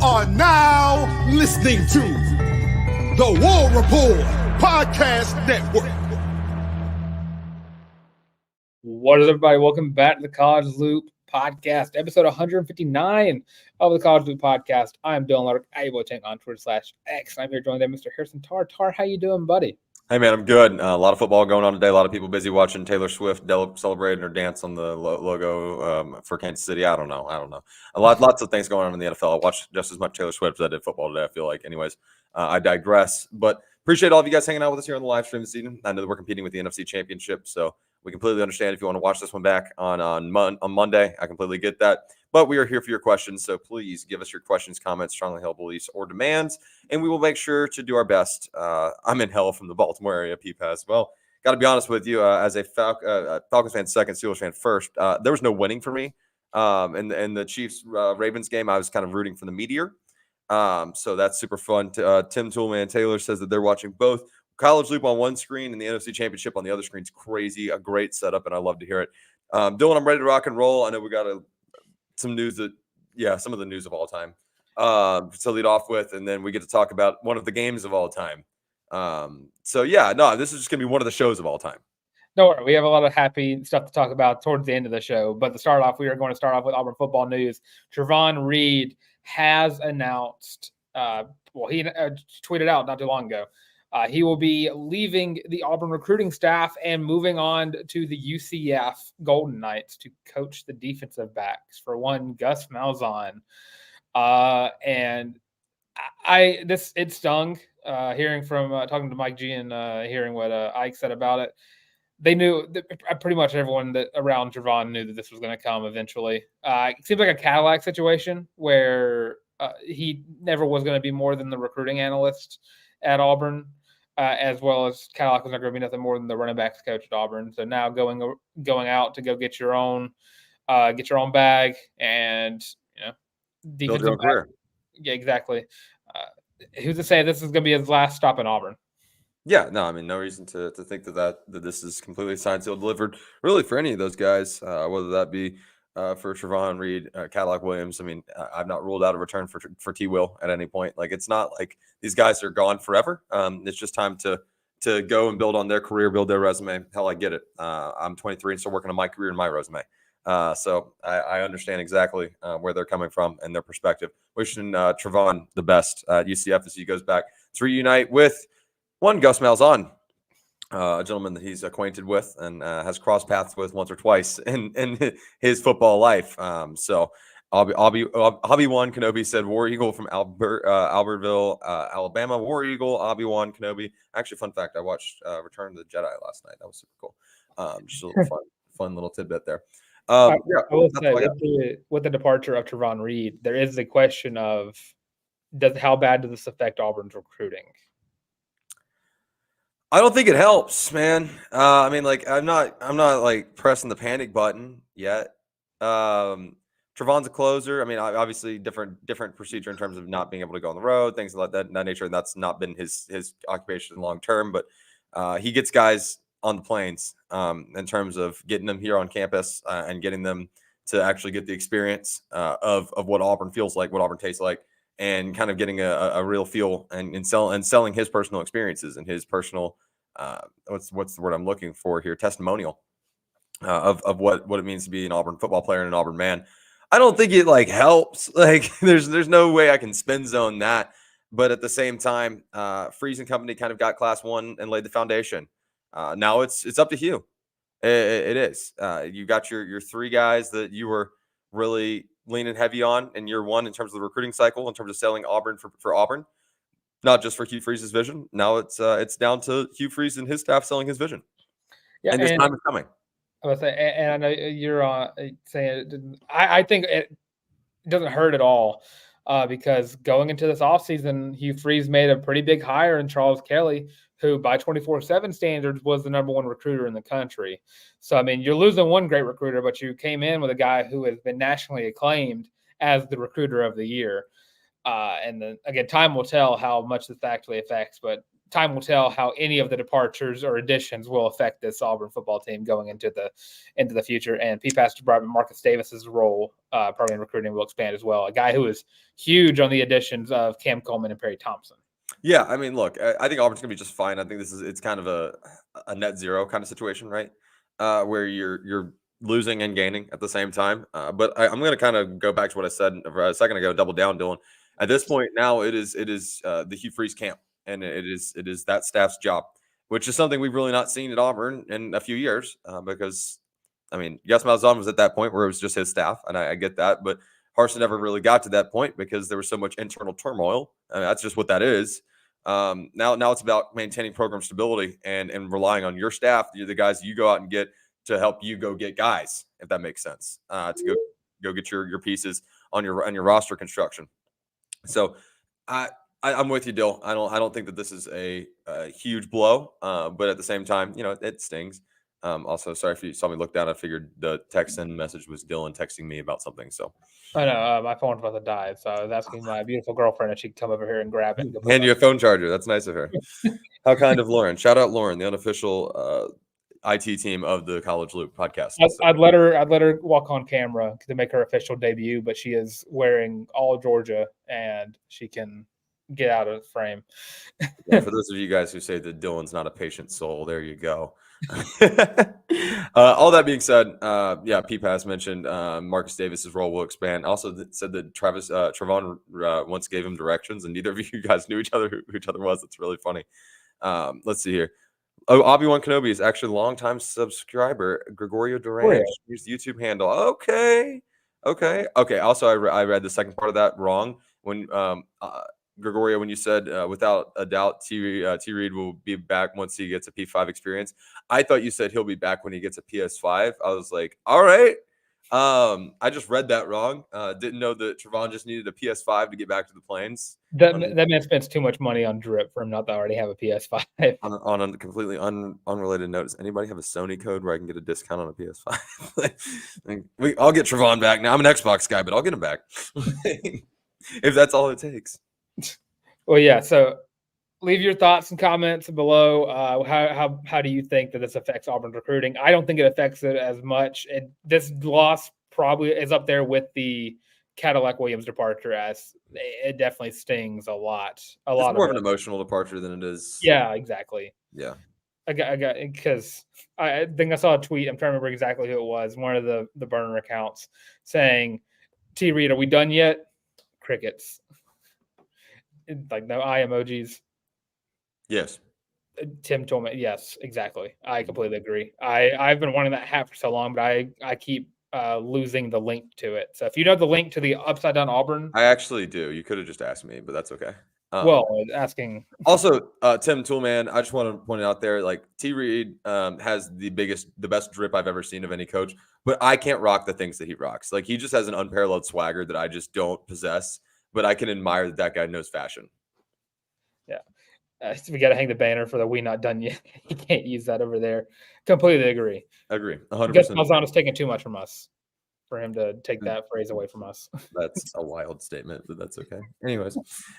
are now listening to the War Report Podcast Network. What is everybody? Welcome back to the College Loop Podcast, episode 159 of the College Loop Podcast. I'm Dylan Larck, @tank on Twitter/X. I'm here joined by Mr. Harrison Tarr. Tar, how you doing, buddy? Hey, man, I'm good. A lot of football going on today. A lot of people busy watching Taylor Swift celebrating her dance on the logo for Kansas City. I don't know. Lots of things going on in the NFL. I watched just as much Taylor Swift as I did football today, I feel like. Anyways, I digress. But appreciate all of you guys hanging out with us here on the live stream this evening. I know that we're competing with the NFC Championship, so we completely understand if you want to watch this one back on Monday. I completely get that. But we are here for your questions, so please give us your questions, comments, strongly held beliefs, or demands, and we will make sure to do our best. I'm in hell from the Baltimore area, PPAS. Well, got to be honest with you, as a Falcons fan second, Steelers fan first, there was no winning for me. In the Chiefs-Ravens game, I was kind of rooting for the Meteor. So that's super fun. Tim Toolman Taylor says that they're watching both College Loop on one screen and the NFC Championship on the other screen. It's crazy, a great setup, and I love to hear it. Dylan, I'm ready to rock and roll. I know we got some of the news of all time to lead off with, and then we get to talk about one of the games of all time. This is just going to be one of the shows of all time. Don't worry, we have a lot of happy stuff to talk about towards the end of the show. But to start off, we are going to start off with Auburn football news. Trovon Reed has announced, he tweeted out not too long ago, he will be leaving the Auburn recruiting staff and moving on to the UCF Golden Knights to coach the defensive backs for one Gus Malzahn. And it stung hearing from talking to Mike G and hearing what Ike said about it. They knew pretty much everyone that around Trovon knew that this was going to come eventually. It seems like a Cadillac situation where he never was going to be more than the recruiting analyst at Auburn. As well as Cadillac was not going to be nothing more than the running backs coach at Auburn. So now going out to go get your own bag and Build your own career. Yeah, exactly. Who's to say this is going to be his last stop in Auburn? Yeah, no, I mean, no reason to think that this is completely signed, sealed, delivered, really, for any of those guys, whether that be for Trovon Reed, Cadillac Williams. I mean, I've not ruled out a return for T. Will at any point. Like, it's not like these guys are gone forever. It's just time to go and build on their career, build their resume. Hell, I get it. I'm 23 and still working on my career and my resume. So I understand exactly where they're coming from and their perspective. Wishing Trovon the best at UCF as he goes back to reunite with one Gus Malzahn, a gentleman that he's acquainted with and has crossed paths with once or twice in his football life. So Hobby Wan Kenobi said War Eagle from Albertville, Alabama. War Eagle, Obi-Wan Kenobi. Actually, fun fact, I watched Return of the Jedi last night. That was super cool. Just a little fun little tidbit there. I will say, with the departure of Trovon Reed, there is the question of how bad does this affect Auburn's recruiting? I don't think it helps, man. I mean, like, I'm not like pressing the panic button yet. Trovon's a closer. I mean, obviously different procedure in terms of not being able to go on the road, things like that nature, and that's not been his occupation long term. But he gets guys on the planes in terms of getting them here on campus and getting them to actually get the experience of what Auburn feels like, what Auburn tastes like, and kind of getting a real feel and selling his personal experiences and his personal what's the word I'm looking for here, testimonial of what it means to be an Auburn football player and an Auburn man. I don't think it like helps. Like there's no way I can spin zone that. But at the same time, Freeze and company kind of got class one and laid the foundation. Now it's up to Hugh. It is. You got your three guys that you were really leaning heavy on in year one in terms of the recruiting cycle, in terms of selling Auburn for Auburn, not just for Hugh Freeze's vision. Now it's down to Hugh Freeze and his staff selling his vision. Yeah, and this time is coming. I would say, and I know you're saying I think it doesn't hurt at all because going into this offseason, Hugh Freeze made a pretty big hire in Charles Kelly, who by 24/7 standards was the number one recruiter in the country. So, I mean, you're losing one great recruiter, but you came in with a guy who has been nationally acclaimed as the recruiter of the year. And then, again, time will tell how much this actually affects, but time will tell how any of the departures or additions will affect this Auburn football team going into the future. And PPAS department, Marcus Davis's role probably in recruiting will expand as well. A guy who is huge on the additions of Cam Coleman and Perry Thompson. Yeah, I mean, look, I think Auburn's gonna be just fine. I think it's kind of a net zero kind of situation, right? Where you're losing and gaining at the same time. But I'm gonna kind of go back to what I said a second ago, double down, Dylan. At this point now, it is the Hugh Freeze camp, and it is that staff's job, which is something we've really not seen at Auburn in a few years. Because I mean, yes, Malzahn was at that point where it was just his staff, and I get that, but Harsin never really got to that point because there was so much internal turmoil. I mean, that's just what that is. Now it's about maintaining program stability and relying on your staff, the guys you go out and get to help you go get guys, if that makes sense, to go get your pieces on your roster construction. So I'm with you, Dill. I don't think that this is a huge blow, but at the same time, it stings. Also, sorry if you saw me look down. I figured the text and message was Dylan texting me about something. So I know my phone's about to die, so I was asking my beautiful girlfriend if she could come over here and grab it. Hand you a phone charger. That's nice of her. How kind of Lauren. Shout out Lauren, the unofficial IT team of the College Loop podcast. I'd let her walk on camera to make her official debut, but she is wearing all Georgia, and she can get out of the frame. Yeah, for those of you guys who say that Dylan's not a patient soul, there you go. All that being said, PPAS mentioned Marcus Davis's role will expand. Also said that Trovon once gave him directions, and neither of you guys knew who each other was. It's really funny. Let's see here. Oh, Obi-Wan Kenobi is actually a longtime subscriber. Gregorio Duran. Use the YouTube handle. Okay. Also, I read the second part of that wrong. When Gregorio, when you said without a doubt, T. Reed will be back once he gets a P5 experience. I thought you said he'll be back when he gets a PS5. I was like, all right. I just read that wrong. Didn't know that Trovon just needed a PS5 to get back to the Plains. That man spends too much money on drip for him not to already have a PS5. On a completely unrelated note, does anybody have a Sony code where I can get a discount on a PS5? I'll get Trovon back. Now I'm an Xbox guy, but I'll get him back if that's all it takes. Well, yeah. So leave your thoughts and comments below. How do you think that this affects Auburn's recruiting? I don't think it affects it as much. This loss probably is up there with the Cadillac Williams departure, as it definitely stings a lot. It's more of an emotional departure than it is. Yeah, exactly. Yeah. I got because I think I saw a tweet. I'm trying to remember exactly who it was. One of the burner accounts saying, "T. Reed, are we done yet?" Crickets. Like no eye emojis. Yes. Tim told me, yes, exactly. I completely agree. I've been wanting that hat for so long, but I keep losing the link to it. So if you know the link to the Upside Down Auburn, I actually do. You could have just asked me, but that's okay. Asking. Also, Tim Toolman, I just want to point it out there, like T. Reed has the best drip I've ever seen of any coach, but I can't rock the things that he rocks. Like he just has an unparalleled swagger that I just don't possess. But I can admire that guy knows fashion. Yeah. We got to hang the banner for the "We Not Done Yet." You can't use that over there. Completely agree. 100%. Guess Malzahn is taking too much from us for him to take that phrase away from us. That's a wild statement, but that's okay. Anyways,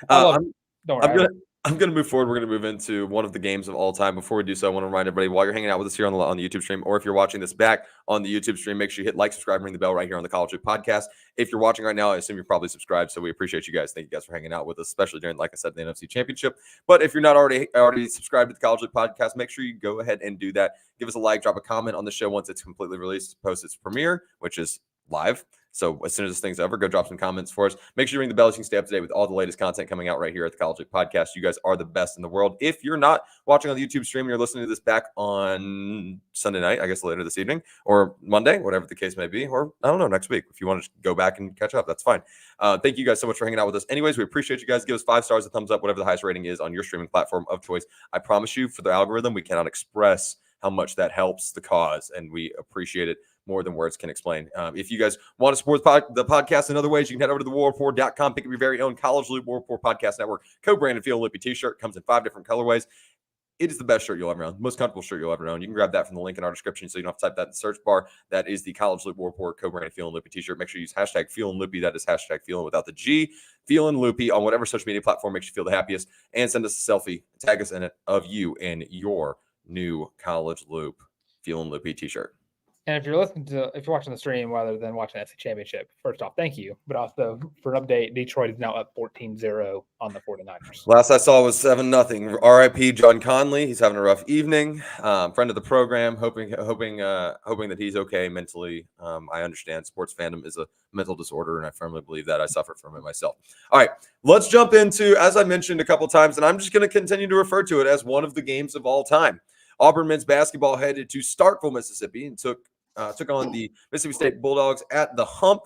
don't worry. I'm going to move forward. We're going to move into one of the games of all time. Before we do so, I want to remind everybody, while you're hanging out with us here on the YouTube stream, or if you're watching this back on the YouTube stream, make sure you hit like, subscribe, and ring the bell right here on the College Loop Podcast. If you're watching right now, I assume you're probably subscribed, so we appreciate you guys. Thank you guys for hanging out with us, especially during, like I said, the NFC Championship. But if you're not already subscribed to the College Loop Podcast, make sure you go ahead and do that. Give us a like, drop a comment on the show once it's completely released, post its premiere, which is live. So as soon as this thing's over, go drop some comments for us. Make sure you ring the bell so you can stay up to date with all the latest content coming out right here at the College Loop Podcast. You guys are the best in the world. If you're not watching on the YouTube stream, you're listening to this back on Sunday night, I guess later this evening, or Monday, whatever the case may be, or I don't know, next week. If you want to go back and catch up, that's fine. Thank you guys so much for hanging out with us. Anyways, we appreciate you guys. Give us 5 stars, a thumbs up, whatever the highest rating is on your streaming platform of choice. I promise you, for the algorithm, we cannot express how much that helps the cause, and we appreciate it more than words can explain. If you guys want to support the podcast in other ways, you can head over to thewarreport.com, pick up your very own College Loop War Report Podcast Network co-branded Feel Lippy t-shirt. Comes in 5 different colorways. It is the best shirt you'll ever own, most comfortable shirt you'll ever own. You can grab that from the link in our description so you don't have to type that in the search bar. That is the College Loop War Report co-branded Feelin' Loopy t-shirt. Make sure you use hashtag Feelin' Loopy. That is hashtag Feelin' without the G. Feelin' Loopy on whatever social media platform makes you feel the happiest. And send us a selfie, tag us in it, of you in your new College Loop Feelin' Loopy t-shirt. And if you're watching the stream rather than watching the SEC Championship, first off, thank you. But also, for an update, Detroit is now up 14-0 on the 49ers. Last I saw was 7-0. R.I.P. John Conley. He's having a rough evening. Friend of the program, hoping that he's okay mentally. I understand sports fandom is a mental disorder, and I firmly believe that. I suffer from it myself. All right, let's jump into, as I mentioned a couple times, and I'm just going to continue to refer to it as one of the games of all time. Auburn men's basketball headed to Starkville, Mississippi, and took on the Mississippi State Bulldogs at the Hump.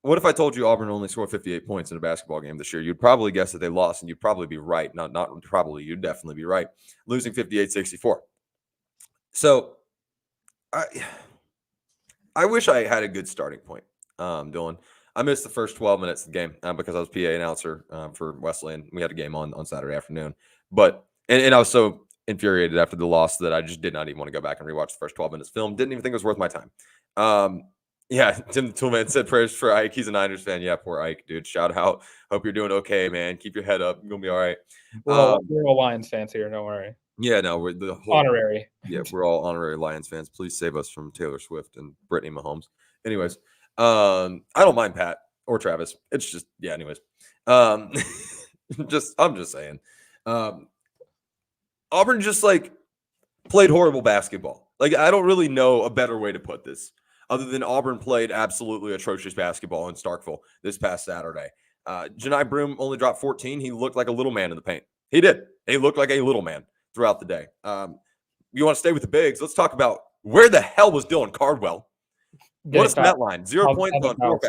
What if I told you Auburn only scored 58 points in a basketball game this year? You'd probably guess that they lost, and you'd probably be right. Not probably, you'd definitely be right. Losing 58-64. So I wish I had a good starting point, Dylan. I missed the first 12 minutes of the game because I was PA announcer for Wesleyan. We had a game on Saturday afternoon. But I was so infuriated after the loss that I just did not even want to go back and rewatch the first 12 minutes film. Didn't even think it was worth my time. Yeah, Tim the Toolman said prayers for Ike. He's a Niners fan. Yeah, poor Ike, dude. Shout out. Hope you're doing okay, man. Keep your head up. You're going to be all right. We're all Lions fans here. Don't worry. Yeah, no, we're the whole honorary. Yeah, we're all honorary Lions fans. Please save us from Taylor Swift and Brittany Mahomes. Anyways, I don't mind Pat or Travis. It's just, yeah, anyways. I'm just saying. Auburn just played horrible basketball. I don't really know a better way to put this other than Auburn played absolutely atrocious basketball in Starkville this past Saturday. Janai Broome only dropped 14. He looked like a little man in the paint. He did. He looked like a little man throughout the day. You want to stay with the bigs? Let's talk about where the hell was Dylan Cardwell? What is that line? 0 points on 4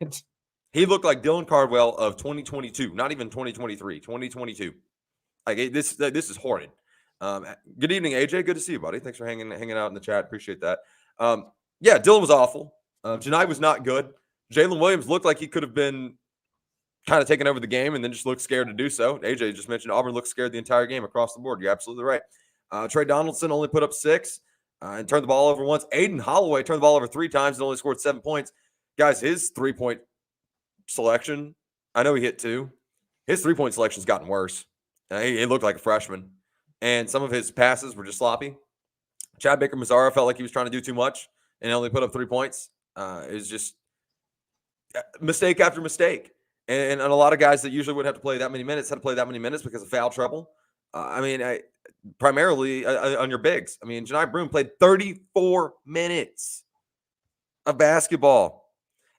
fouls. He looked like Dylan Cardwell of 2022, not even 2023, 2022. This is horrid. Good evening, AJ. Good to see you, buddy. Thanks for hanging out in the chat. Appreciate that. Yeah, Dylan was awful. Janai was not good. Jalen Williams looked like he could have been kind of taking over the game and then just looked scared to do so. AJ just mentioned Auburn looked scared the entire game across the board. You're absolutely right. Trey Donaldson only put up 6 and turned the ball over once. Aiden Holloway turned the ball over 3 times and only scored 7 points. Guys, his 3-point selection, I know he hit 2. His 3-point selection's gotten worse. He looked like a freshman. And some of his passes were just sloppy. Chad Baker-Mazara felt like he was trying to do too much and only put up 3 points. It was just mistake after mistake. And a lot of guys that usually would have to play that many minutes had to play that many minutes because of foul trouble. Primarily on your bigs. Janai Broome played 34 minutes of basketball.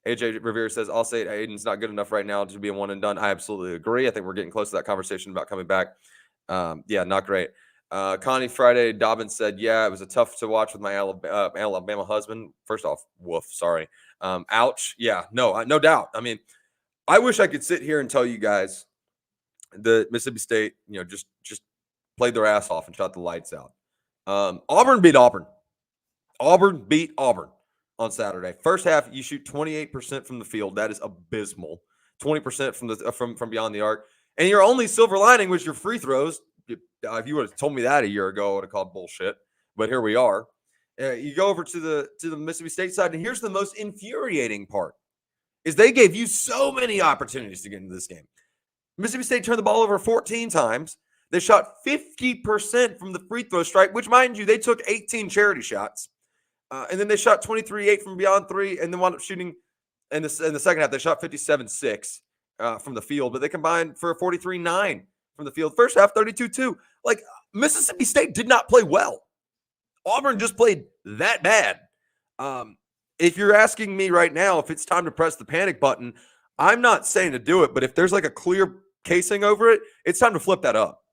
AJ Rivera says, I'll say Aiden's not good enough right now to be a one and done. I absolutely agree. I think we're getting close to that conversation about coming back. Yeah, not great. Connie Friday Dobbins said, yeah, it was a tough to watch with my Alabama husband. First off, woof, sorry. Ouch. Yeah, no doubt. I wish I could sit here and tell you guys the Mississippi State, just played their ass off and shot the lights out. Auburn beat Auburn. Auburn beat Auburn on Saturday. First half, you shoot 28% from the field. That is abysmal. 20% from beyond the arc. And your only silver lining was your free throws. If you would have told me that a year ago, I would have called bullshit. But here we are. You go over to the Mississippi State side, and here's the most infuriating part: is they gave you so many opportunities to get into this game. Mississippi State turned the ball over 14 times. They shot 50% from the free throw strike, which, mind you, they took 18 charity shots. And then they shot 23-8 from beyond 3, and then wound up shooting in the second half. They shot 57-6 from the field, but they combined for 43-9 from the field. First half, 32-2. Mississippi State did not play well. Auburn just played that bad. If you're asking me right now if it's time to press the panic button, I'm not saying to do it, but if there's a clear casing over it, it's time to flip that up.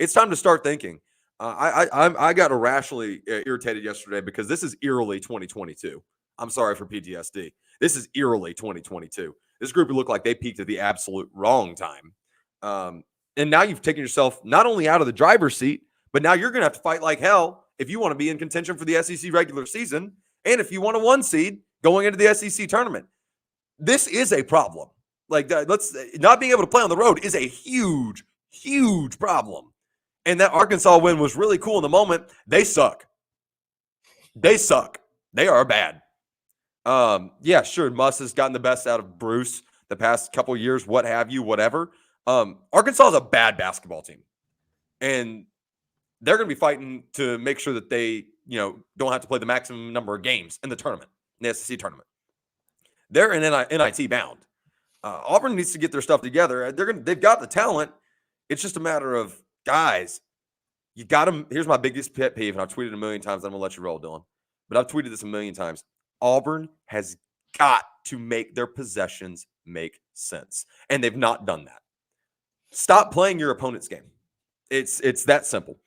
It's time to start thinking. I got irrationally irritated yesterday because this is eerily 2022. I'm sorry for PTSD. This is eerily 2022. This group looked like they peaked at the absolute wrong time. And now you've taken yourself not only out of the driver's seat, but now you're going to have to fight like hell if you want to be in contention for the SEC regular season and if you want a 1 seed going into the SEC tournament. This is a problem. Not being able to play on the road is a huge, Huge problem. And that Arkansas win was really cool in the moment. They suck. They suck. They are bad. Yeah, sure. Muss has gotten the best out of Bruce the past couple of years, what have you, whatever. Arkansas is a bad basketball team. And they're going to be fighting to make sure that they, don't have to play the maximum number of games in the tournament, in the SEC tournament. They're in NIT bound. Auburn needs to get their stuff together. They've got the talent. It's just a matter of, guys, you got them. Here's my biggest pet peeve, and I've tweeted a million times. I'm going to let you roll, Dylan. But I've tweeted this a million times. Auburn has got to make their possessions make sense. And they've not done that. Stop playing your opponent's game. It's that simple.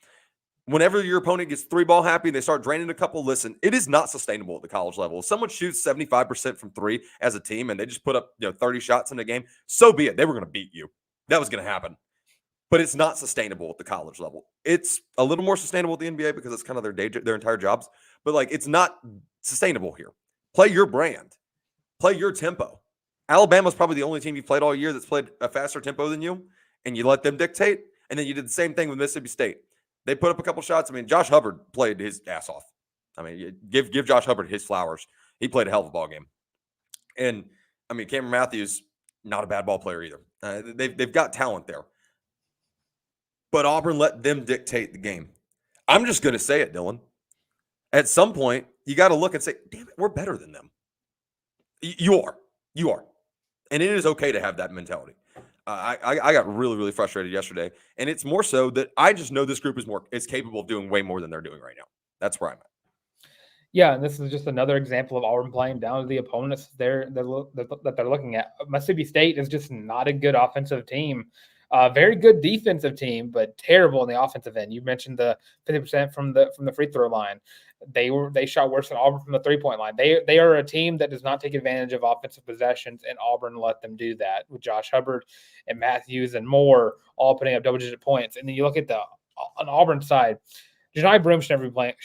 Whenever your opponent gets 3-ball happy and they start draining a couple, listen, it is not sustainable at the college level. If someone shoots 75% from 3 as a team and they just put up 30 shots in a game, so be it. They were going to beat you. That was going to happen. But it's not sustainable at the college level. It's a little more sustainable at the NBA because it's kind of their entire jobs. But it's not sustainable here. Play your brand. Play your tempo. Alabama's probably the only team you've played all year that's played a faster tempo than you, and you let them dictate. And then you did the same thing with Mississippi State. They put up a couple shots. I mean, Josh Hubbard played his ass off. I mean, give Josh Hubbard his flowers. He played a hell of a ball game. And, I mean, Cameron Matthews, not a bad ball player either. They've got talent there. But Auburn let them dictate the game. I'm just going to say it, Dylan. At some point, you got to look and say, damn it, we're better than them. You are. And it is okay to have that mentality. I got really, really frustrated yesterday. And it's more so that I just know this group is capable of doing way more than they're doing right now. That's where I'm at. Yeah, and this is just another example of Auburn playing down to the opponents that they're looking at. Mississippi State is just not a good offensive team. Very good defensive team, but terrible in the offensive end. You mentioned the 50% from the free throw line. They shot worse than Auburn from the 3-point line. They are a team that does not take advantage of offensive possessions, and Auburn let them do that with Josh Hubbard and Matthews and Moore all putting up double-digit points. And then you look at on Auburn side, Jani Broome should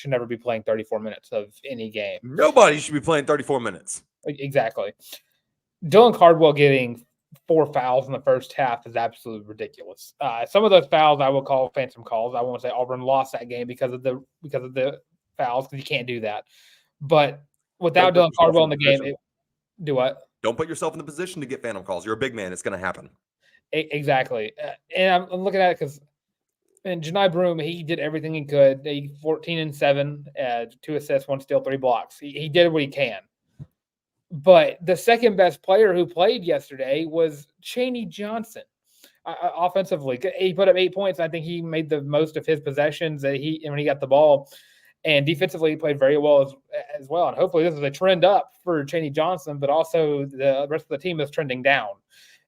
never be playing 34 minutes of any game. Nobody should be playing 34 minutes. Exactly. Dylan Cardwell getting 4 fouls in the first half is absolutely ridiculous. Some of those fouls I will call phantom calls. I won't say Auburn lost that game because of the fouls, because you can't do that. But without Dylan Cardwell in the game, do what? Don't put yourself in the position to get phantom calls. You're a big man. It's going to happen. Exactly. And I'm looking at it because Jani Broome, he did everything he could. He 14-7, 2 assists, 1 steal, 3 blocks. He did what he can. But the second best player who played yesterday was Chaney Johnson. Offensively, he put up 8 points. I think he made the most of his possessions when he got the ball. And defensively, he played very well as well. And hopefully this is a trend up for Chaney Johnson, but also the rest of the team is trending down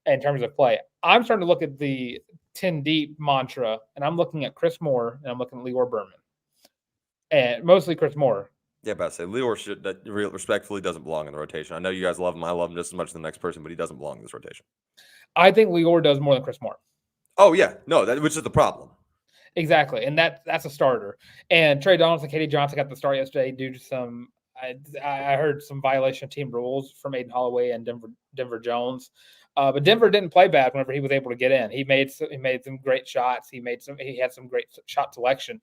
in terms of play. I'm starting to look at the 10 deep mantra, and I'm looking at Chris Moore, and I'm looking at Lior Berman. And mostly Chris Moore. Yeah, but I say Lior respectfully doesn't belong in the rotation. I know you guys love him. I love him just as much as the next person, but he doesn't belong in this rotation. I think Lior does more than Chris Moore. Oh, yeah. No, which is the problem. Exactly, and that's a starter. And Trey Donaldson, Katie Johnson got the start yesterday due to some I heard some violation of team rules from Aiden Holloway and Denver Jones. But Denver didn't play bad whenever he was able to get in. He made some great shots. He had some great shot selection.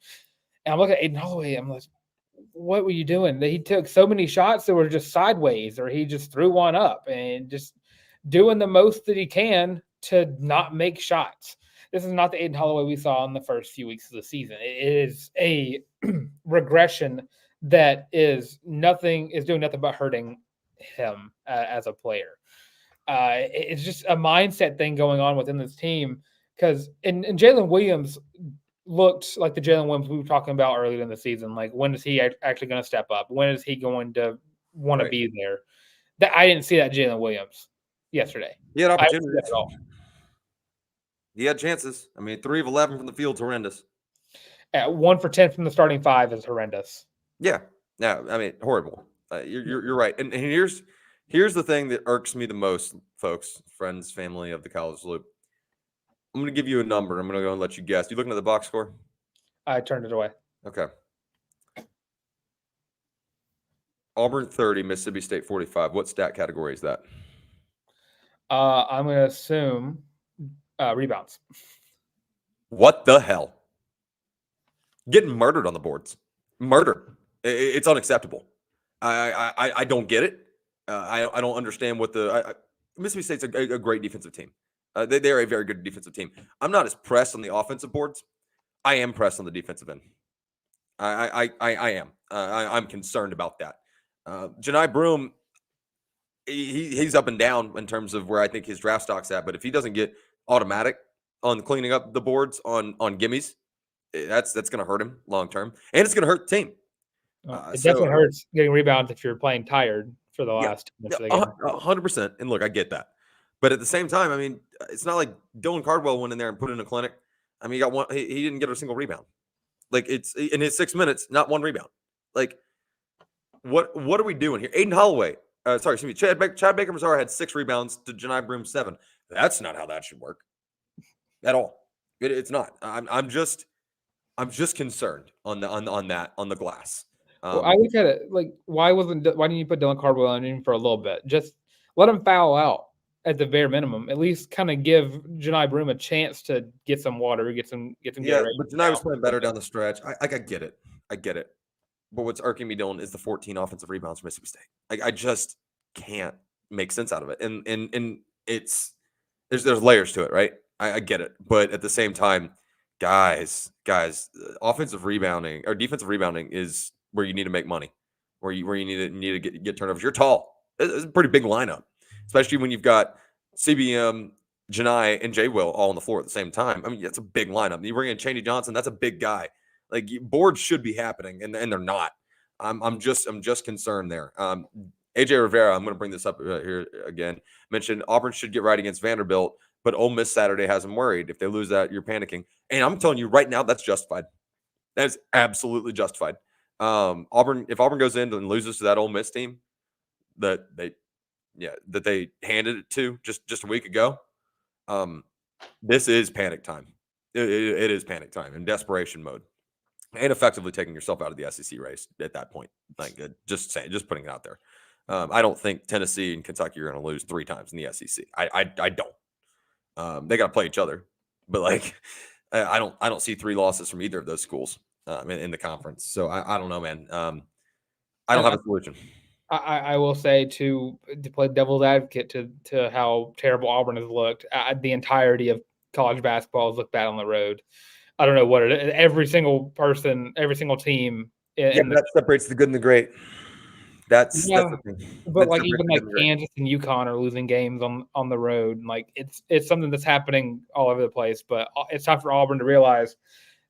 And I'm looking at Aiden Holloway. I'm like, what were you doing? He took so many shots that were just sideways, or he just threw one up and just doing the most that he can to not make shots. This is not the Aiden Holloway we saw in the first few weeks of the season. It is a regression that is doing nothing but hurting him as a player. It's just a mindset thing going on within this team, because and Jalen Williams looked like the Jalen Williams we were talking about earlier in the season. Like, when is he actually going to step up? When is he going to want to be there? That I didn't see that Jalen Williams yesterday. He had opportunities at all. He had chances. I mean, 3 of 11 from the field's horrendous. 1 for 10 from the starting 5 is horrendous. Yeah. No, I mean, horrible. You're right. And here's the thing that irks me the most, folks, friends, family of the College Loop. I'm going to give you a number. I'm going to go and let you guess. You looking at the box score? I turned it away. Okay. Auburn 30, Mississippi State 45. What stat category is that? I'm going to assume rebounds. What the hell? Getting murdered on the boards. Murder. It's unacceptable. I don't get it. I don't understand what Mississippi State's a great defensive team. They're a very good defensive team. I'm not as pressed on the offensive boards. I am pressed on the defensive end. I am. I'm concerned about that. Janai Broome, he's up and down in terms of where I think his draft stock's at. But if he doesn't get automatic on cleaning up the boards on gimmies, that's going to hurt him long term, and it's going to hurt the team. It definitely hurts getting rebounds if you're playing tired for the last 2 minutes of the game. 100%. And look, I get that, but at the same time, I mean, it's not like Dylan Cardwell went in there and put in a clinic. I mean, he got one. He didn't get a single rebound. Like, it's in his 6 minutes, not one rebound. Like, what are we doing here? Aiden Holloway, Chad Baker-Mazara had 6 rebounds to Janai Broome 7. That's not how that should work at all. It's not. I'm just concerned on the glass. Well, I look at it like, why didn't you put Dylan Cardwell in for a little bit? Just let him foul out at the bare minimum. At least kind of give Janai Broome a chance to get some water, get some. Yeah, but Janai was playing better down the stretch. I get it. I get it. But what's irking me, Dylan, is the 14 offensive rebounds from Mississippi State. I just can't make sense out of it. And it's there's layers to it, right? I get it, but at the same time, guys, offensive rebounding or defensive rebounding is where you need to make money, where you need to get turnovers. You're tall. It's a pretty big lineup, especially when you've got CBM, Janai, and J. Will all on the floor at the same time. I mean, that's a big lineup. You bring in Chaney Johnson, that's a big guy. Like, boards should be happening, and they're not. I'm just concerned there. AJ Rivera, I'm going to bring this up here again. Mentioned Auburn should get right against Vanderbilt, but Ole Miss Saturday has them worried. If they lose that, you're panicking. And I'm telling you right now, that's justified. That is absolutely justified. If Auburn goes in and loses to that Ole Miss team that they handed it to just a week ago, this is panic time. It is panic time and desperation mode, and effectively taking yourself out of the SEC race at that point. Like, just putting it out there. I don't think Tennessee and Kentucky are going to lose 3 times in the SEC. I don't. They got to play each other, but like, I don't see 3 losses from either of those schools in the conference. So I don't know, man. I don't have a solution. I will say to play devil's advocate to how terrible Auburn has looked. The entirety of college basketball has looked bad on the road. I don't know what it is. Every single person, every single team. That separates the good and the great. That's the thing. But like, even like Kansas and UConn are losing games on the road. Like, it's something that's happening all over the place. But it's time for Auburn to realize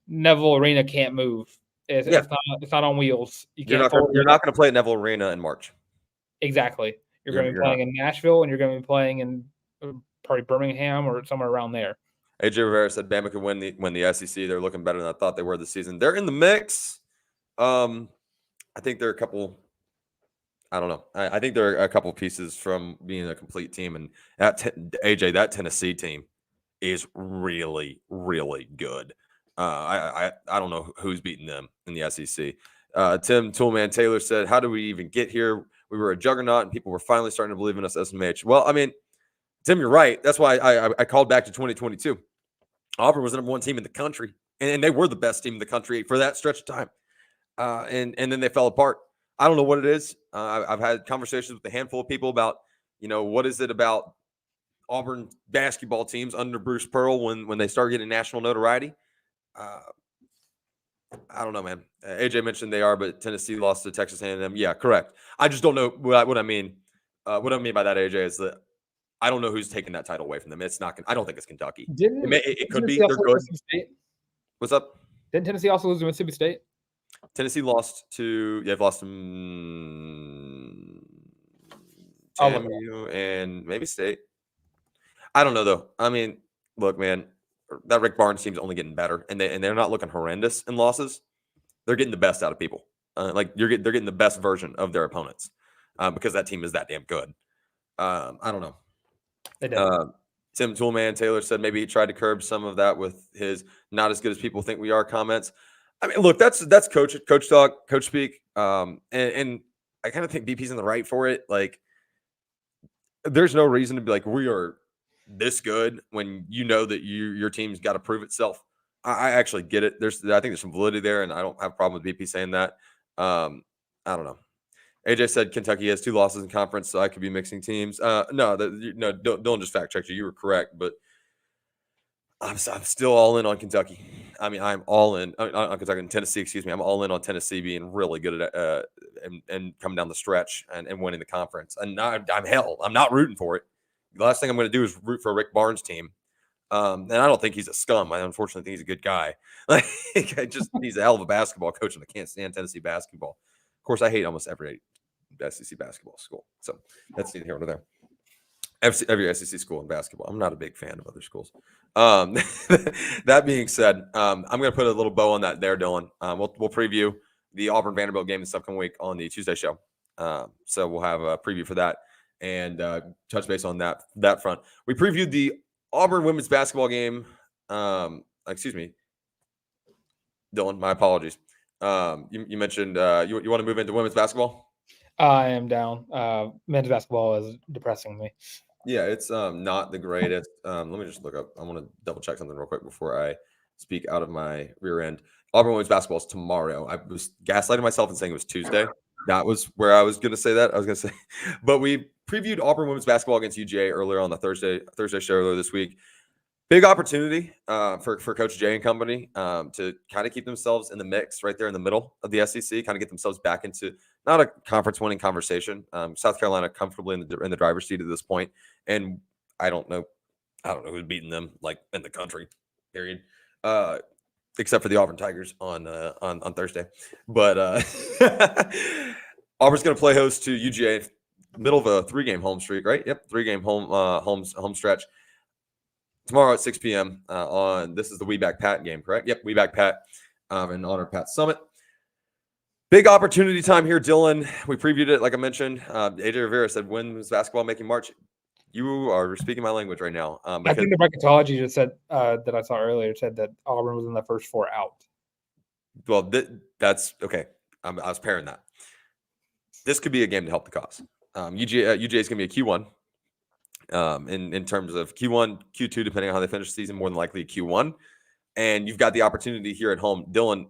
Neville Arena can't move. It's not on wheels. You're not going to play at Neville Arena in March. Exactly. You're going to be playing in Nashville, and you're going to be playing in probably Birmingham or somewhere around there. AJ Rivera said Bama could win the SEC. They're looking better than I thought they were this season. They're in the mix. I think they're a couple. I don't know. I think they're a couple pieces from being a complete team. And that Tennessee team is really, really good. I don't know who's beating them in the SEC. Tim Toolman Taylor said, "How do we even get here? We were a juggernaut, and people were finally starting to believe in us." SMH. Well, I mean, Tim, you're right. That's why I called back to 2022. Auburn was the number 1 team in the country, and they were the best team in the country for that stretch of time. And then they fell apart. I don't know what it is. I've had conversations with a handful of people about, what is it about Auburn basketball teams under Bruce Pearl when they start getting national notoriety? I don't know, man. AJ mentioned they are, but Tennessee lost to Texas A&M. Yeah, correct. I just don't know what I mean. What I mean by that, AJ, is that I don't know who's taking that title away from them. It's not. I don't think it's Kentucky. It could be. They're good. What's up? Didn't Tennessee also lose to Mississippi State? Tennessee lost to. Yeah, they've lost to TMU and maybe State. I don't know though. I mean, look, man, that Rick Barnes team's only getting better, and they're not looking horrendous in losses. They're getting the best out of people. They're getting the best version of their opponents because that team is that damn good. I don't know. Tim Toolman Taylor said maybe he tried to curb some of that with his "not as good as people think we are" comments. I mean, look, that's coach talk, coach speak, and I kind of think BP's in the right for it. Like, there's no reason to be like, we are this good when you know that your team's got to prove itself. I actually get it. I think there's some validity there, and I don't have a problem with BP saying that. I don't know. AJ said Kentucky has 2 losses in conference, so I could be mixing teams. No, Dylan just fact checked you. You were correct, but I'm still all in on Kentucky. I mean, I'm all in on Kentucky and Tennessee. Excuse me, I'm all in on Tennessee being really good at and coming down the stretch and winning the conference. And I'm not rooting for it. The last thing I'm going to do is root for a Rick Barnes team. And I don't think he's a scum. I unfortunately think he's a good guy. Like, he's a hell of a basketball coach, and I can't stand Tennessee basketball. Of course, I hate almost every SEC basketball school. So that's neither here nor there. Every SEC school in basketball. I'm not a big fan of other schools. That being said, I'm going to put a little bow on that there, Dylan. We'll preview the Auburn Vanderbilt game this upcoming week on the Tuesday show. So we'll have a preview for that and touch base on that front. We previewed the Auburn women's basketball game. Excuse me, Dylan. My apologies. You mentioned you want to move into women's basketball? I am down. Men's basketball is depressing me. Yeah, it's not the greatest. Let me just look up. I want to double check something real quick before I speak out of my rear end. Auburn women's basketball is tomorrow. I was gaslighting myself and saying it was Tuesday. That was where I was going to say that. I was going to say, but we previewed Auburn women's basketball against UGA earlier on the Thursday show earlier this week. Big opportunity for Coach Jay and company to kind of keep themselves in the mix right there in the middle of the SEC, kind of get themselves back into not a conference winning conversation. South Carolina comfortably in the driver's seat at this point, and I don't know who's beating them like in the country, period, except for the Auburn Tigers on Thursday. But Auburn's going to play host to UGA, middle of a 3-game home streak, right? Yep, 3-game home stretch. Tomorrow at 6 p.m. This is the We Back Pat game, correct? Yep, We Back Pat in honor of Pat Summit. Big opportunity time here, Dylan. We previewed it, like I mentioned. AJ Rivera said, "Women's basketball making March." You are speaking my language right now. I think the bracketology just said that I saw earlier said that Auburn was in the first 4 out. Well, that's okay. I was pairing that. This could be a game to help the cause. UGA is going to be a Q1. In terms of Q1, Q2, depending on how they finish the season, more than likely a Q1. And you've got the opportunity here at home. Dylan,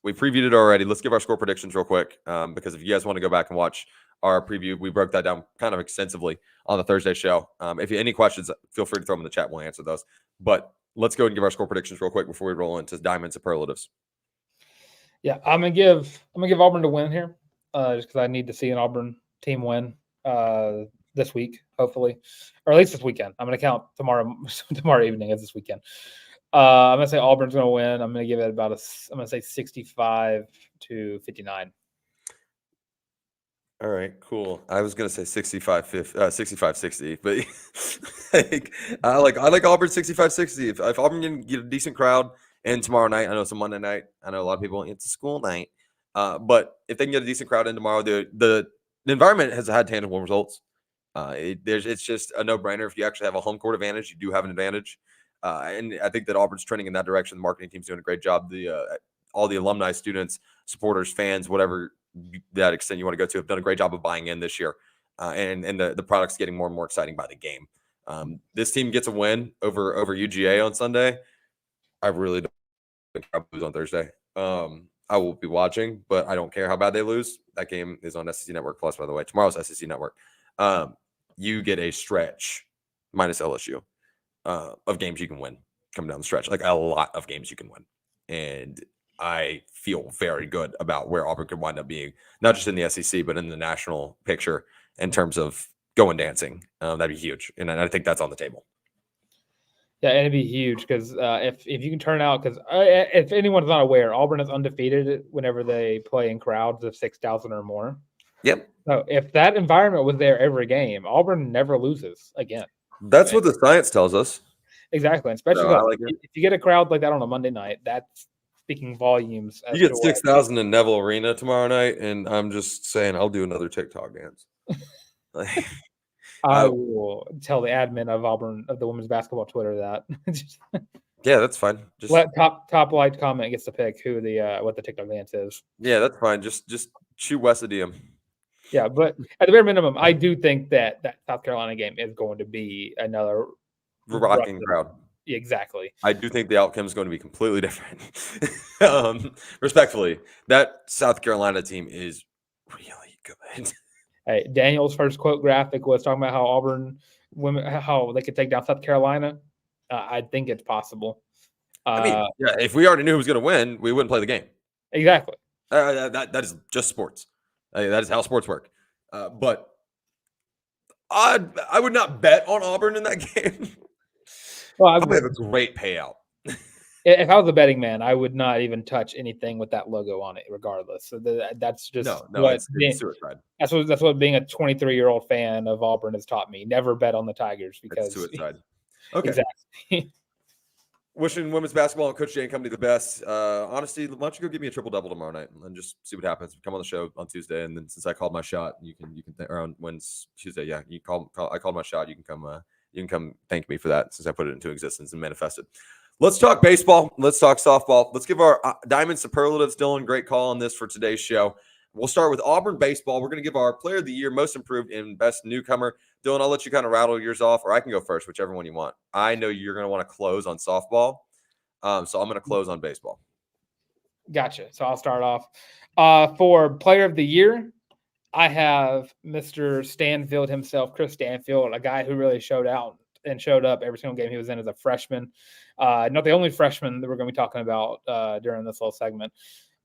we previewed it already. Let's give our score predictions real quick because if you guys want to go back and watch our preview, we broke that down kind of extensively on the Thursday show. If you have any questions, feel free to throw them in the chat. We'll answer those. But let's go and give our score predictions real quick before we roll into diamond superlatives. Yeah, I'm gonna give Auburn to win here, just because I need to see an Auburn team win this week, hopefully, or at least this weekend. I'm gonna count tomorrow evening as this weekend. I'm gonna say Auburn's gonna win. I'm gonna give it I'm gonna say 65-59. All right, cool. I was gonna say 65-60, but I like Auburn 65-60. If Auburn can get a decent crowd, and tomorrow night, I know it's a Monday night. I know a lot of people, it's a school night. But if they can get a decent crowd in tomorrow, the environment has had tangible results. It's just a no-brainer. If you actually have a home court advantage, you do have an advantage. And I think that Auburn's trending in that direction. The marketing team's doing a great job. All the alumni, students, supporters, fans, whatever that extent you want to go to, have done a great job of buying in this year. And the product's getting more and more exciting by the game. This team gets a win over UGA on Sunday. I really don't think I'll lose on Thursday. I will be watching, but I don't care how bad they lose. That game is on SEC Network Plus, by the way. Tomorrow's SEC Network. You get a stretch minus LSU of games you can win coming down the stretch. Like a lot of games you can win. And I feel very good about where Auburn could wind up being, not just in the SEC, but in the national picture in terms of going dancing. That'd be huge. And I think that's on the table. Yeah, and it'd be huge because if you can turn out, because if anyone's not aware, Auburn is undefeated whenever they play in crowds of 6,000 or more. Yep. So if that environment was there every game, Auburn never loses again. That's what the science tells us. Exactly, and especially if you get a crowd like that on a Monday night, that's speaking volumes. You get 6,000 in Neville Arena tomorrow night, and I'm just saying I'll do another TikTok dance. I will tell the admin of Auburn of the women's basketball Twitter that. Yeah, that's fine. Just let top liked comment gets to pick who what the TikTok dance is. Yeah, that's fine. Just shoot Wes a DM. Yeah, but at the bare minimum, I do think that South Carolina game is going to be another rocking crowd. exactly. I do think the outcome is going to be completely different. Respectfully, that South Carolina team is really good. Hey, Daniel's first quote graphic was talking about how Auburn women, how they could take down South Carolina. I think it's possible. I mean, yeah, if we already knew who was going to win, we wouldn't play the game. Exactly. That is just sports. That is how sports work. But I would not bet on Auburn in that game. Well, I would have a great payout. if I was a betting man, I would not even touch anything with that logo on it, regardless. So that's just no, it's suicide. That's what being a 23-year-old fan of Auburn has taught me. Never bet on the Tigers because it's suicide. Okay. Exactly. Wishing women's basketball and Coach Jay and company the best. Honestly, why don't you go give me a triple-double tomorrow night and just see what happens. Come on the show on Tuesday, and then since I called my shot, you can or on Tuesday, yeah, you call. I called my shot. You can come thank me for that since I put it into existence and manifested. Let's talk baseball. Let's talk softball. Let's give our diamond superlatives. Dylan, great call on this for today's show. We'll start with Auburn baseball. We're going to give our player of the year, most improved, and best newcomer. Dylan, I'll let you kind of rattle yours off, or I can go first, whichever one you want. I know you're going to want to close on softball, so I'm going to close on baseball. Gotcha. So I'll start off. For player of the year, I have Mr. Stanfield himself, Chris Stanfield, a guy who really showed up every single game he was in as a freshman. Not the only freshman that we're going to be talking about during this little segment,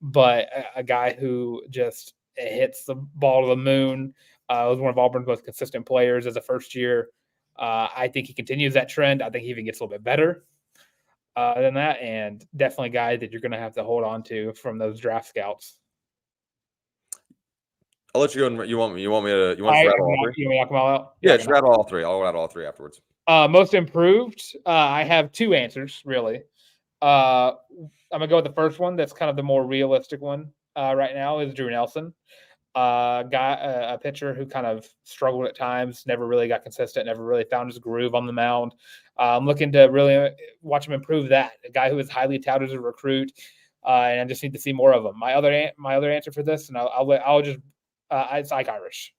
but a guy who just hits the ball to the moon. Was one of Auburn's most consistent players as a first year. I think he continues that trend. I think he even gets a little bit better than that, and definitely a guy that you're going to have to hold on to from those draft scouts. I'll let you go. You want me to rattle all three? You want me to knock them all out? Yeah, just rattle all three. I'll rattle all three afterwards. Most improved, I have two answers, really. I'm going to go with the first one. That's kind of the more realistic one right now is Drew Nelson. A pitcher who kind of struggled at times, never really got consistent, never really found his groove on the mound. I'm looking to really watch him improve that. A guy who is highly touted as a recruit, and I just need to see more of him. My other answer for this, and it's Ike Irish.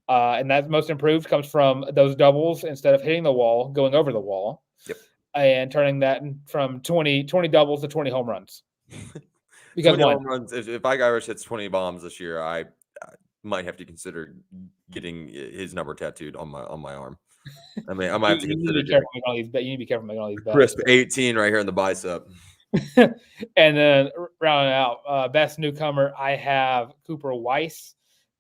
And that most improved comes from those doubles instead of hitting the wall, going over the wall. Yep. And turning that from 20 doubles to 20 home runs. Because 20 home runs, if Ike Irish hits 20 bombs this year, I might have to consider getting his number tattooed on my arm. I mean, I might have to consider you need to be careful making all these bets. Crisp 18 right here in the bicep. And then rounding out, best newcomer, I have Cooper Weiss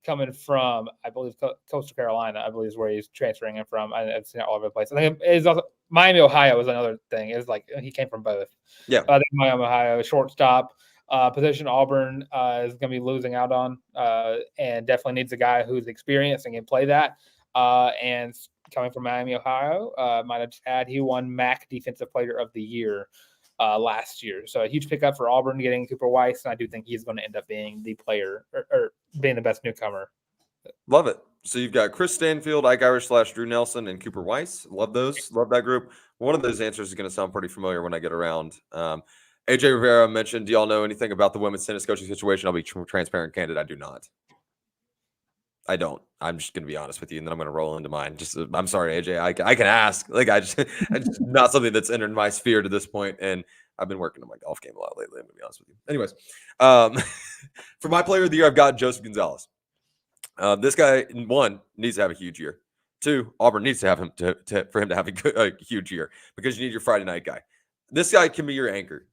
coming from, I believe, Coastal Carolina. I believe is where he's transferring in from. I've seen it all over the place. I think it's also Miami, Ohio is another thing. It's like he came from both. Yeah. I think Miami, Ohio, shortstop position Auburn is going to be losing out on, and definitely needs a guy who's experienced and can play that. And coming from Miami, Ohio, might have just add he won MAC Defensive Player of the Year last year. So a huge pickup for Auburn getting Cooper Weiss, and I do think he's going to end up being the player or being the best newcomer. Love it. So you've got Chris Stanfield, Ike Irish / Drew Nelson, and Cooper Weiss. Love those. Love that group. One of those answers is going to sound pretty familiar when I get around. AJ Rivera mentioned, do y'all know anything about the women's tennis coaching situation? I'll be transparent and candid. I do not. I don't. I'm just going to be honest with you, and then I'm going to roll into mine. I'm sorry, AJ. I can ask. Like I just not something that's entered my sphere to this point, and I've been working on my golf game a lot lately. I'm going to be honest with you. Anyways, for my player of the year, I've got Joseph Gonzalez. This guy, one, needs to have a huge year. Two, Auburn needs to have him for him to have a huge year because you need your Friday night guy. This guy can be your anchor.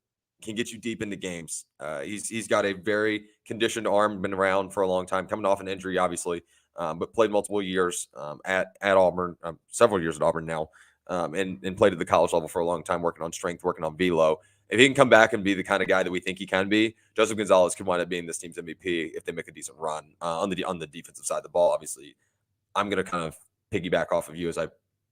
Can get you deep into games. He's got a very conditioned arm, been around for a long time, coming off an injury, obviously, but played multiple years at Auburn, several years at Auburn now, and played at the college level for a long time, working on strength, working on velo. If he can come back and be the kind of guy that we think he can be, Joseph Gonzalez could wind up being this team's MVP if they make a decent run on the defensive side of the ball. Obviously, I'm going to kind of piggyback off of you as I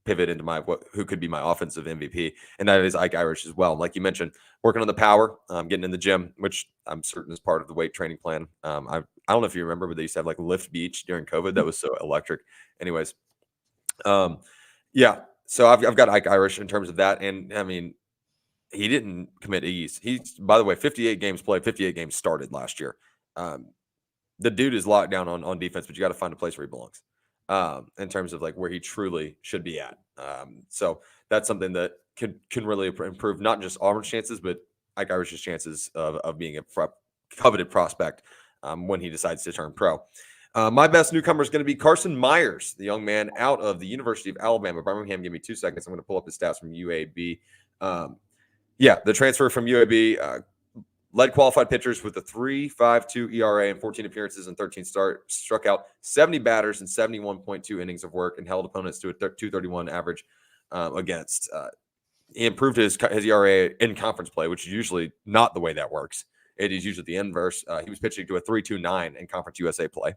pivot into who could be my offensive MVP, and that is Ike Irish as well. Like you mentioned, working on the power, getting in the gym, which I'm certain is part of the weight training plan. I don't know if you remember, but they used to have like Lift Beach during COVID. That was so electric. Anyways, yeah. So I've got Ike Irish in terms of that, and I mean, he didn't commit ease. He's, by the way, 58 games played, 58 games started last year. The dude is locked down on defense, but you got to find a place where he belongs. In terms of like where he truly should be at. So that's something that can really improve not just Auburn's chances, but Ike Irish's chances of being a coveted prospect when he decides to turn pro. My best newcomer is going to be Carson Myers, the young man out of the University of Alabama, Birmingham. Give me 2 seconds. I'm going to pull up his stats from UAB. The transfer from UAB led qualified pitchers with a 3.52 ERA and 14 appearances and 13 starts. Struck out 70 batters and 71.2 innings of work and held opponents to a 231 average against. He improved his ERA in conference play, which is usually not the way that works. It is usually the inverse. He was pitching to a 3.29 in Conference USA play.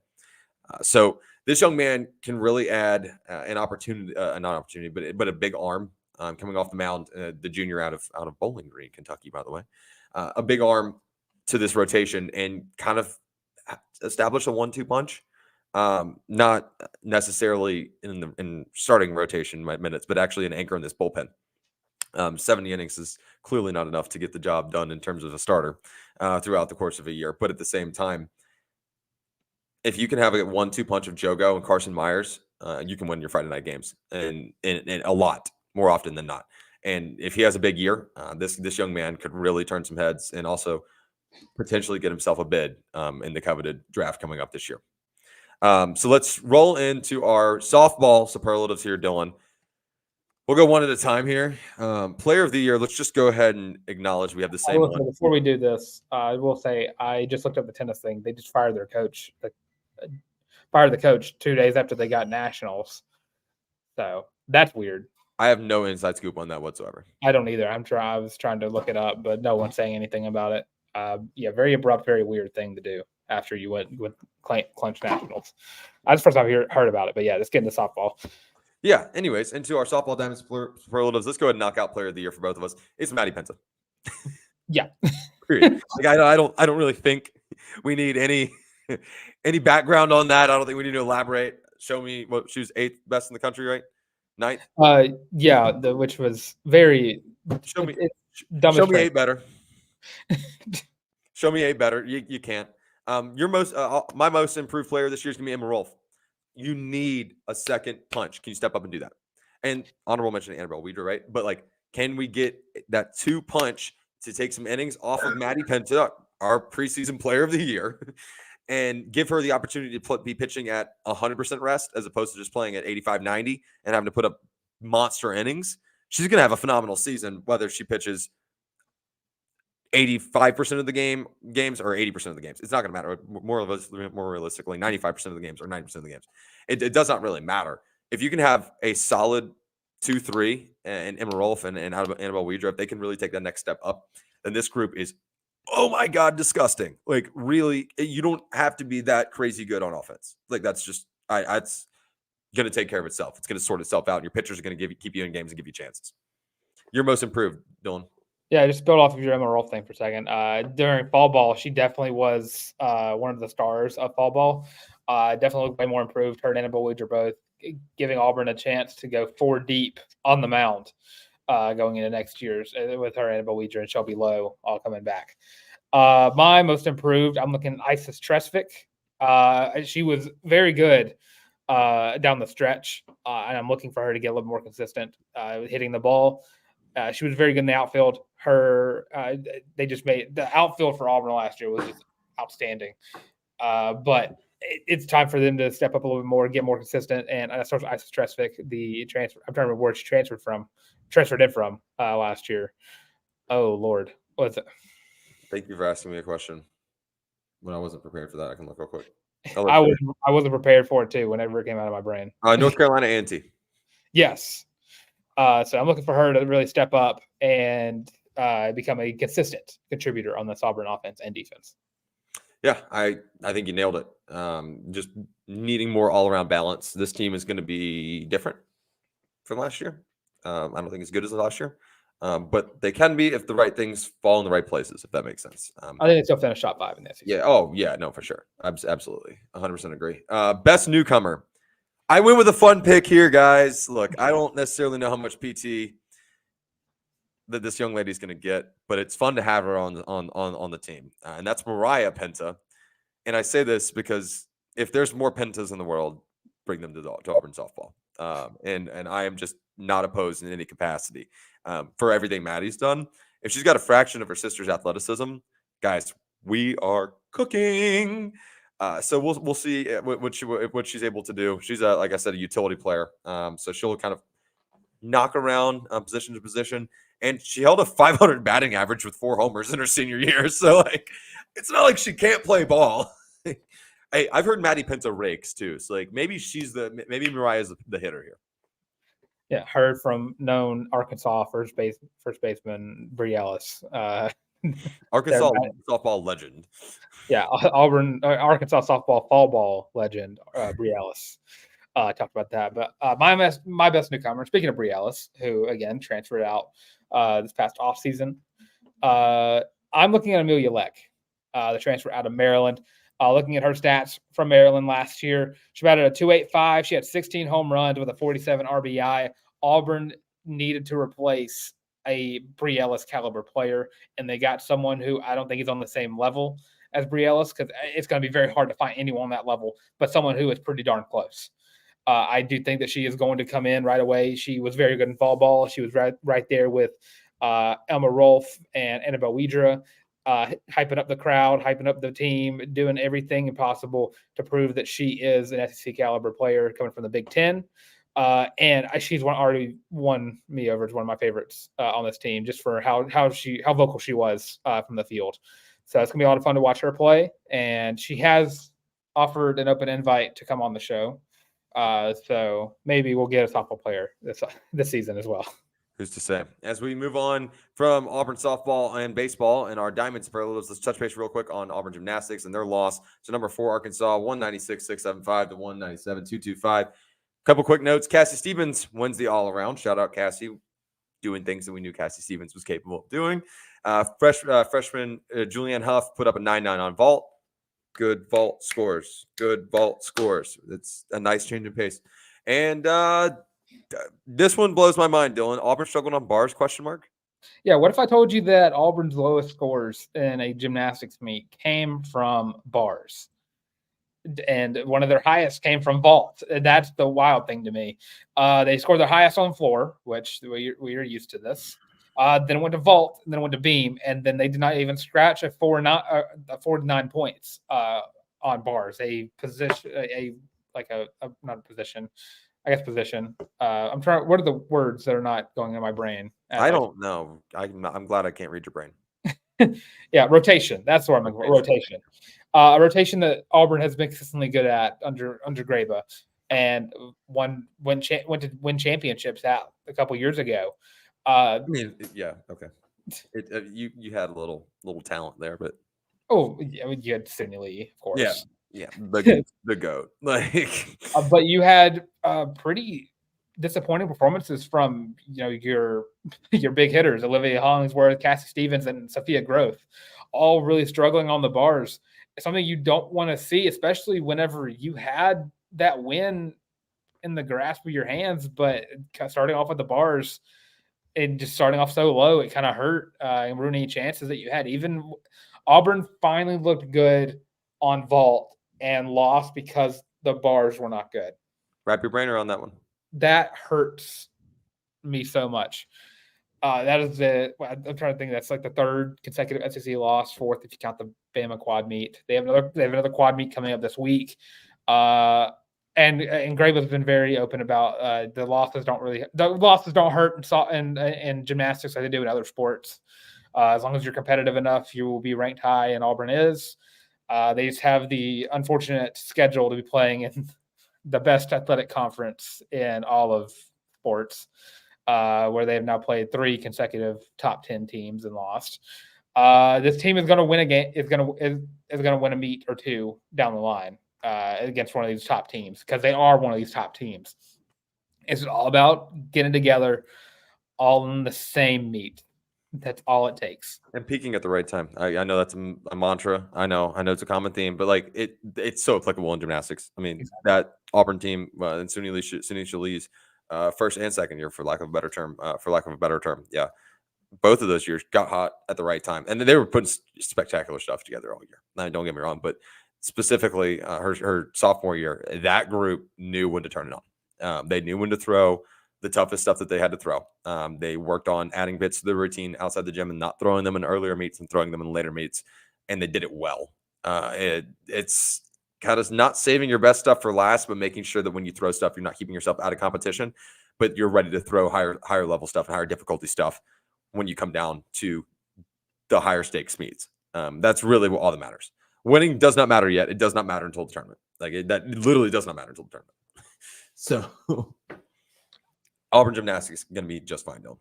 So this young man can really add an opportunity, not opportunity, but a big arm coming off the mound. The junior out of Bowling Green, Kentucky, by the way, a big arm to this rotation and kind of establish a 1-2 punch. Not necessarily in starting rotation minutes, but actually an anchor in this bullpen. 70 innings is clearly not enough to get the job done in terms of a starter throughout the course of a year. But at the same time, if you can have a 1-2 punch of Jogo and Carson Myers, you can win your Friday night games and a lot more often than not. And if he has a big year, this young man could really turn some heads and also potentially get himself a bid in the coveted draft coming up this year. So let's roll into our softball superlatives here, Dylan. We'll go one at a time here. Player of the year, let's just go ahead and acknowledge we have the same one. Before we do this, I will say I just looked up the tennis thing. They just fired their coach. Fired the coach 2 days after they got nationals. So that's weird. I have no inside scoop on that whatsoever. I don't either. I was trying to look it up, but no one's saying anything about it. Very abrupt, very weird thing to do after you went with clinch nationals. That's the first time I heard about it, but yeah, let's get into softball. Yeah. Anyways, into our softball diamond superlatives. Let's go ahead and knock out player of the year for both of us. It's Maddie Penta. Yeah. Period. I don't really think we need any background on that. I don't think we need to elaborate. Show me what she was 8th best in the country, right? 9th. Which was very. Show me 8 better. Show me 8 better. You can't. My most improved player this year is gonna be Emma Rolfe. You need a second punch. Can you step up and do that? And honorable mention to Annabelle Weidner, right? But can we get that 2 punch to take some innings off of Maddie Penta, our preseason player of the year, and give her the opportunity to be pitching at 100% rest as opposed to just playing at 85, 90 and having to put up monster innings? She's going to have a phenomenal season, whether she pitches 85% of the games or 80% of the games. It's not going to matter. More realistically, 95% of the games or 90% of the games. It does not really matter. If you can have a solid 2-3 and Emma Rolfe and Annabelle Weidner, if they can really take that next step up, then this group is, oh my God, disgusting. Really, you don't have to be that crazy good on offense. That's just, it's going to take care of itself. It's going to sort itself out. And your pitchers are going to keep you in games and give you chances. Your most improved, Dylan. Yeah, just build off of your Emma Rolfe thing for a second. During fall ball, she definitely was one of the stars of fall ball. Definitely looked way more improved. Her and Annabelle Weidner both giving Auburn a chance to go 4 deep on the mound going into next year's with her, Annabelle Weidner, and Shelby Lowe all coming back. My most improved, I'm looking at Isis Tresvik. She was very good down the stretch, and I'm looking for her to get a little more consistent hitting the ball. She was very good in the outfield. They just made the outfield for Auburn last year was just outstanding. But it's time for them to step up a little bit more, get more consistent. And I saw Isis Tresvik, the transfer. I'm trying to remember where she transferred in from last year. Oh Lord, what's it? Thank you for asking me a question. When I wasn't prepared for that, I can look real quick. I wasn't prepared for it too. Whenever it came out of my brain. North Carolina A&T. Yes. So I'm looking for her to really step up and become a consistent contributor on this Auburn offense and defense. Yeah, I think you nailed it. Just needing more all-around balance. This team is going to be different from last year. I don't think as good as last year, but they can be if the right things fall in the right places, if that makes sense. I think they still finish top 5 in that season. Yeah. Oh, yeah. No, for sure. Absolutely. 100% agree. Best newcomer. I went with a fun pick here, guys. Look, I don't necessarily know how much PT that this young lady's going to get, but it's fun to have her on the team, and that's Mariah Penta. And I say this because if there's more Pentas in the world, bring them to Auburn softball. And I am just not opposed in any capacity for everything Maddie's done. If she's got a fraction of her sister's athleticism, guys, we are cooking. So we'll see what she's able to do. She's like I said, a utility player. So she'll kind of knock around position to position, and she held a 500 batting average with 4 homers in her senior year. So like, it's not like she can't play ball. Hey, I've heard Maddie Pinto rakes too. So like, maybe Mariah's the hitter here. Yeah, heard from known Arkansas first baseman Bree Ellis. Arkansas softball legend. Yeah, Arkansas softball fall ball legend Bree Ellis. Talked about that, but my best newcomer. Speaking of Bree Ellis, who again transferred out this past offseason, I'm looking at Amelia Larck, the transfer out of Maryland. Looking at her stats from Maryland last year, she batted a .285. She had 16 home runs with a 47 RBI. Auburn needed to replace a Bree Ellis caliber player, and they got someone who I don't think is on the same level as Bree Ellis, because it's going to be very hard to find anyone on that level, but someone who is pretty darn close. I do think that she is going to come in right away. She was very good in fall ball. She was right there with Elma Rolfe and Annabelle Widra, hyping up the crowd, hyping up the team, doing everything possible to prove that she is an SEC caliber player coming from the Big Ten. And she's already won me over as one of my favorites on this team, just for how vocal she was from the field. So it's gonna be a lot of fun to watch her play, and she has offered an open invite to come on the show. So maybe we'll get a softball player this season as well. Who's to say? As we move on from Auburn softball and baseball and our Diamond superlatives, let's touch base real quick on Auburn Gymnastics and their loss to number 4 Arkansas, 196-675 to 197-225. Couple quick notes. Cassie Stevens wins the all-around. Shout out Cassie, doing things that we knew Cassie Stevens was capable of doing. Freshman Julianne Huff put up a 9.9 on vault. Good vault scores. It's a nice change in pace. And this one blows my mind, Dylan. Auburn struggled on bars, ? Yeah, what if I told you that Auburn's lowest scores in a gymnastics meet came from bars? And one of their highest came from vault. That's the wild thing to me. They scored their highest on floor, which we are used to this. Then it went to vault, and then it went to beam, and then they did not even scratch a 4 to 9 points on bars. A position, not a position. I guess position. I'm trying. What are the words that are not going in my brain? I don't know. I'm glad I can't read your brain. Yeah, rotation. That's what I'm looking for. Rotation. A rotation that Auburn has been consistently good at under Graba, and went to win championships out a couple years ago. I mean, yeah, okay. You had a little talent there, but yeah, you had Sidney Lee, of course. Yeah, the GOAT. Like, but you had pretty disappointing performances from your big hitters, Olivia Hollingsworth, Cassie Stevens, and Sophia Groth, all really struggling on the bars. It's something you don't want to see, especially whenever you had that win in the grasp of your hands, but starting off with the bars and just starting off so low, it kind of hurt and ruined any chances that you had. Even Auburn finally looked good on vault and lost because the bars were not good. Wrap your brain around that one. That hurts me so much. That is I'm trying to think. That's like the 3rd consecutive SEC loss, 4th if you count the Bama quad meet. They have another quad meet coming up this week. And Graba's been very open about the losses don't hurt in gymnastics like they do in other sports. As long as you're competitive enough, you will be ranked high, and Auburn is. They just have the unfortunate schedule to be playing in the best athletic conference in all of sports, where they have now played 3 consecutive top 10 teams and lost. This team is going to win a game. Is going to win a meet or 2 down the line against one of these top teams, because they are one of these top teams. It's all about getting together, all in the same meet. That's all it takes. And peaking at the right time. I know that's a mantra. I know it's a common theme, but like it's so applicable in gymnastics. I mean, exactly. That Auburn team and Sunny Shali's first and second year, for lack of a better term. Yeah. Both of those years got hot at the right time. And they were putting spectacular stuff together all year. Now, don't get me wrong, but specifically her sophomore year, that group knew when to turn it on. They knew when to throw. the toughest stuff that they had to throw. They worked on adding bits to the routine outside the gym and not throwing them in earlier meets and throwing them in later meets, and they did it well. It's kind of not saving your best stuff for last, but making sure that when you throw stuff, you're not keeping yourself out of competition, but you're ready to throw higher level stuff and higher difficulty stuff when you come down to the higher stakes meets. That's really all that matters. Winning does not matter yet. It does not matter until the tournament. That literally does not matter until the tournament. So Auburn Gymnastics is going to be just fine, though.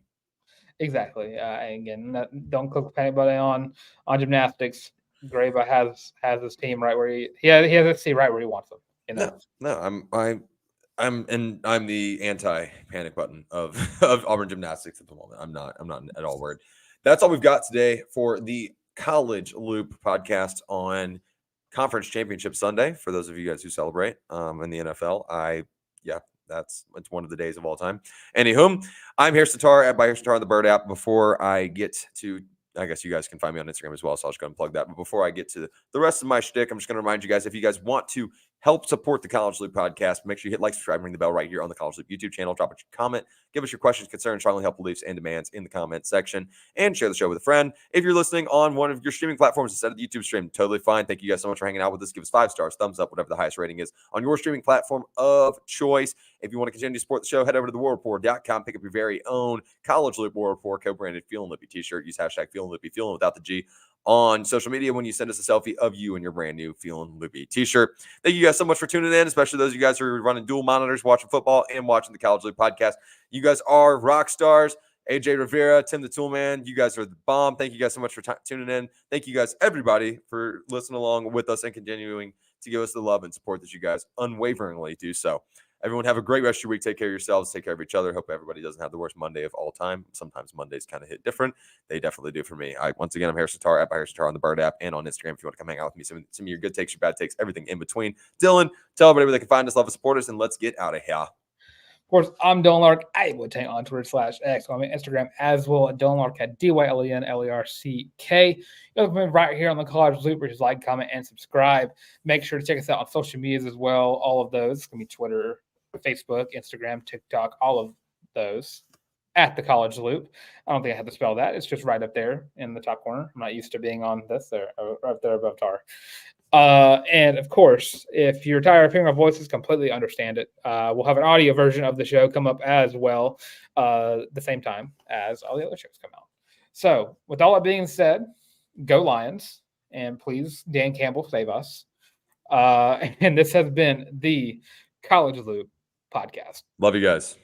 Exactly. And again, don't click the panic button on gymnastics. Graba has his team right where he has his team right where he wants them. You know? No, I'm the anti-panic button of Auburn Gymnastics at the moment. I'm not at all worried. That's all we've got today for the College Loop podcast on Conference Championship Sunday. For those of you guys who celebrate in the NFL, it's one of the days of all time. Anywho, I'm Harrison Tar at by Harrison Tar on the Bird app. Before I get to, I guess you guys can find me on Instagram as well, so I'll just go and plug that. But before I get to the rest of my shtick, I'm just going to remind you guys, if you guys want to help support the College Loop podcast, make sure you hit like, subscribe, and ring the bell right here on the College Loop YouTube channel. Drop a comment, give us your questions, concerns, strongly held beliefs, and demands in the comment section, and share the show with a friend. If you're listening on one of your streaming platforms instead of the YouTube stream, totally fine. Thank you guys so much for hanging out with us. Give us 5 stars, thumbs up, whatever the highest rating is on your streaming platform of choice. If you want to continue to support the show, head over to thewarreport.com, pick up your very own College Loop War Report co-branded Feelin' Lippy t-shirt. Use hashtag Feelin' Lippy, feeling without the G, on social media when you send us a selfie of you and your brand new Feelin' Loopy t-shirt. Thank you guys so much for tuning in, especially those of you guys who are running dual monitors, watching football and watching the College Loop podcast. You guys are rock stars. AJ Rivera, Tim the Toolman, you guys are the bomb. Thank you guys so much for tuning in. Thank you guys, everybody, for listening along with us and continuing to give us the love and support that you guys unwaveringly do so. Everyone have a great rest of your week. Take care of yourselves. Take care of each other. Hope everybody doesn't have the worst Monday of all time. Sometimes Mondays kind of hit different. They definitely do for me. Once again, I'm Harrison Tar at Harrison Tar on the Bird app and on Instagram. If you want to come hang out with me, some of your good takes, your bad takes, everything in between. Dylan, tell everybody where they can find us, love and support us, and let's get out of here. Of course, I'm Dylan Larck. I would take on Twitter/X, on Instagram as well at Dylan Larck at DYLENLERCK. You'll come in right here on the College Loop, which is like, comment, and subscribe. Make sure to check us out on social medias as well. All of those. It's going to be Twitter, Facebook, Instagram, TikTok, all of those at the College Loop. I don't think I have to spell that. It's just right up there in the top corner. I'm not used to being on this there, right there above Tar. And of course, if you're tired of hearing our voices, completely understand it. We'll have an audio version of the show come up as well, the same time as all the other shows come out. So with all that being said, go Lions, and please, Dan Campbell, save us. And this has been the College Loop podcast. Love you guys.